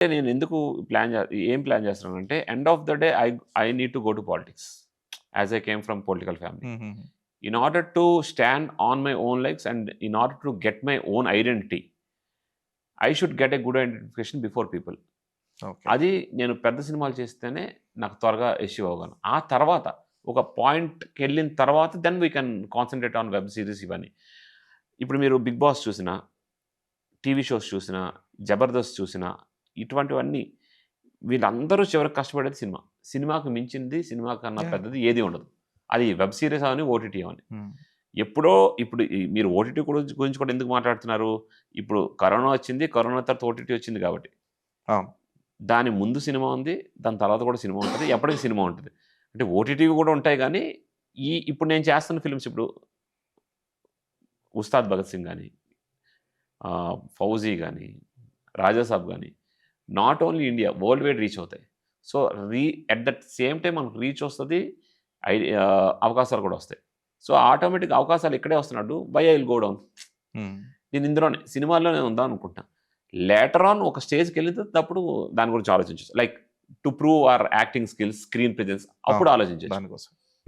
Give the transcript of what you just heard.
నేను ఎందుకు ఏం ప్లాన్ చేస్తున్నానంటే end of the day I need to go to politics as I came from political family. హుహుహు. In order to stand on my own legs and in order to get my own identity, I should get a good identification before people. Okay. అది నేను పెద్ద సినిమాలు చేస్తేనే నాకు త్వరగా achieve అవ్వగలను. ఆ తర్వాత ఒక పాయింట్‌కెళ్ళిన తర్వాత then we can concentrate on web series ఇవన్నీ. ఇప్పుడు మీరు 'బిగ్ బాస్' చూసినా, టీవీ షోస్ చూసినా, 'జబర్దస్త్' చూసినా ఇటువంటివన్నీ వీళ్ళందరూ చివరికి కష్టపడేది సినిమా. సినిమాకు మించింది, సినిమా కన్నా యాహ్! పెద్దది ఏది ఉండదు. అది వెబ్ సీరీస్ అవని, ఓటీటీ అవని. హ్మ్. ఎప్పుడో ఇప్పుడు మీరు ఓటీటీ గురించి కూడా ఎందుకు మాట్లాడుతున్నారు? ఇప్పుడు కరోనా వచ్చింది. కరోనా తర్వాత ఓటీటీ వచ్చింది కాబట్టి. అవును. దాని ముందు సినిమా ఉంది. దాని తర్వాత కూడా సినిమా ఉంటది. ఎప్పటికి సినిమా ఉంటది. అంటే ఓటీటీవి కూడా ఉంటాయి గానీ, ఇప్పుడు నేను చేస్తున్న ఫిల్మ్స్ ఇప్పుడు 'ఉస్తాద్ భగత్ సింగ్' గాని, 'ఫౌజీ' గాని, 'రాజాసాబ్' గాని not only India world wide reach అవుతాయి. So, at that same time మనకు రీచ్ వస్తది. అవకాశాలు కూడా వస్తాయి. సో, ఆటోమేటిక్‌గా అవకాశాలు ఇక్కడే వస్తున్నట్టు why I will go down. Hmm. నేను ఇందులోనే సినిమాల్లోనే ఉందాం అనుకుంటున్నా. లేటర్ ఆన్ ఒక స్టేజ్‌కెళ్ళిన అప్పుడు దాని గురించి ఆలోచించొచ్చు. Like to prove our acting skills, screen presence అవును. అప్పుడు ఆలోచించొచ్చు. దానికోసం.